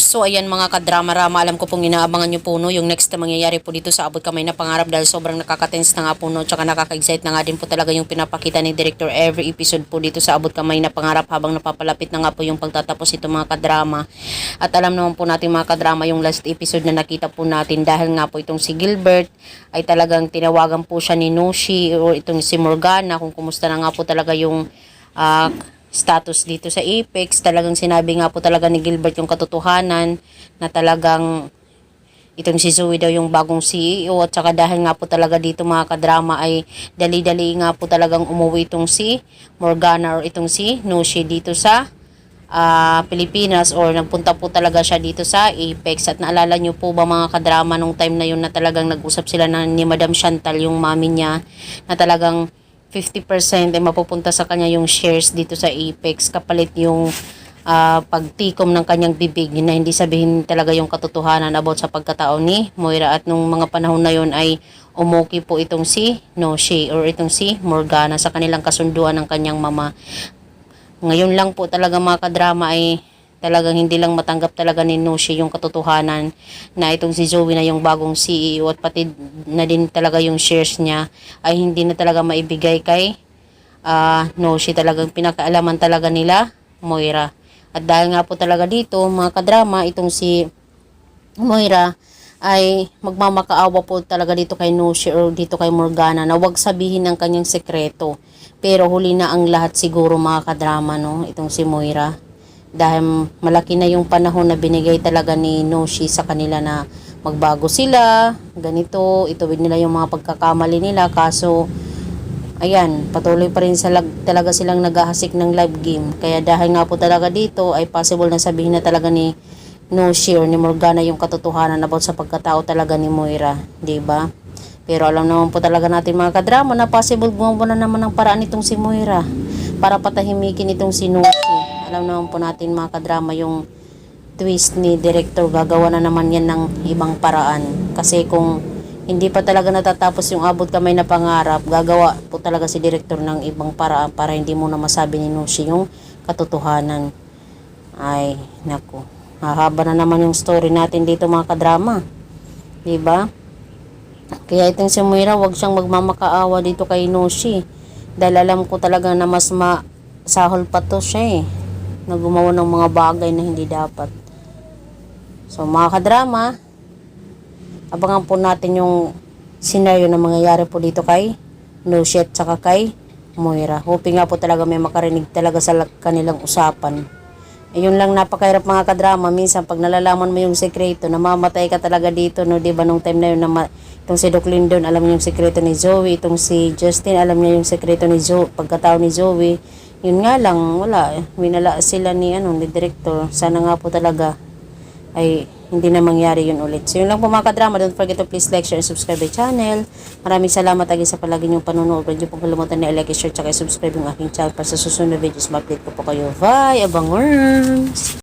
So ayan mga kadrama-rama, alam ko pong inaabangan nyo po no, yung next na mangyayari po dito sa Abot Kamay na Pangarap dahil sobrang nakaka-tense na nga po no, tsaka nakaka-excite na nga din po talaga yung pinapakita ni Director every episode po dito sa Abot Kamay na Pangarap habang napapalapit na nga po yung pagtatapos ito mga kadrama. At alam naman po natin mga kadrama yung last episode na nakita po natin dahil nga po itong si Gilbert ay talagang tinawagan po siya ni Noshi o itong si Morgana kung kumusta na nga po talaga yung status dito sa Apex. Talagang sinabi nga po talaga ni Gilbert yung katotohanan na talagang itong si Zoe daw yung bagong CEO at saka dahil nga po talaga dito mga kadrama ay dali-dali nga po talagang umuwi itong si Morgana or itong si Noshi dito sa Pilipinas or nagpunta po talaga siya dito sa Apex. At naalala nyo po ba mga kadrama nung time na yun na talagang nag-usap sila ni Madam Chantal yung mami niya na talagang 50% ay mapupunta sa kanya yung shares dito sa Apex kapalit yung pagtikom ng kanyang bibig na hindi sabihin talaga yung katotohanan about sa pagkatao ni Moira. At nung mga panahon na yun ay umuki po itong si Noshi or itong si Morgana sa kanilang kasunduan ng kanyang mama. Ngayon lang po talaga mga kadrama ay talagang hindi lang matanggap talaga ni Noshi yung katotohanan na itong si Zoe na yung bagong CEO at pati na din talaga yung shares niya ay hindi na talaga maibigay kay Noshi. Talagang pinakaalaman talaga nila Moira. At dahil nga po talaga dito mga kadrama itong si Moira ay magmamakaawa po talaga dito kay Noshi or dito kay Morgana na wag sabihin ng kanyang sekreto. Pero huli na ang lahat siguro mga kadrama no, itong si Moira. Dahil malaki na yung panahon na binigay talaga ni Noshi sa kanila na magbago sila, ganito, ituwid nila yung mga pagkakamali nila. Kaso, ayan, patuloy pa rin talaga silang naghahasik ng live game. Kaya dahil nga po talaga dito, ay possible na sabihin na talaga ni Noshi or ni Morgana yung katotohanan about sa pagkatao talaga ni Moira, diba? Pero alam naman po talaga natin mga kadrama na possible gumawa na naman ng paraan itong si Moira para patahimikin itong si Noshi. Alam naman po natin mga kadrama yung twist ni Director, gagawa na naman yan ng ibang paraan. Kasi kung hindi pa talaga natatapos yung Abot Kamay na Pangarap, gagawa po talaga si Director ng ibang paraan para hindi mo na masabi ni Noshi yung katotohanan. Ay, naku. Hahaba na naman yung story natin dito mga kadrama. Diba? Kaya itong si Moira, wag siyang magmamakaawa dito kay Noshi. Dahil alam ko talaga na mas masahol pa to siya na gumawa ng mga bagay na hindi dapat. So mga kadrama, abangan po natin yung scenario na mangyayari po dito kay Noshi at saka kay Moira. Hoping nga po talaga may makarinig talaga sa kanilang usapan. Ayun lang, napakahirap mga kadrama. Minsan pag nalalaman mo yung sekreto, namamatay ka talaga dito, no? Diba nung time na yun, itong si Doc Lindon, alam niya yung sekreto ni Zoe. Itong si Justin, alam niya yung sekreto ni Zoe, pagkatao ni Zoe. Yun nga lang, wala. Winala sila ni Director. Sana nga po talaga ay hindi na mangyari yun ulit. So yun lang po mga kadrama. Don't forget to please like, share, and subscribe my channel. Maraming salamat again sa palagi niyong panonood. Huwag niyo pong kalimutan na i-like, share, tsaka subscribe yung aking channel para sa susunod na videos. Ma-update ko po kayo. Bye! Abang worms!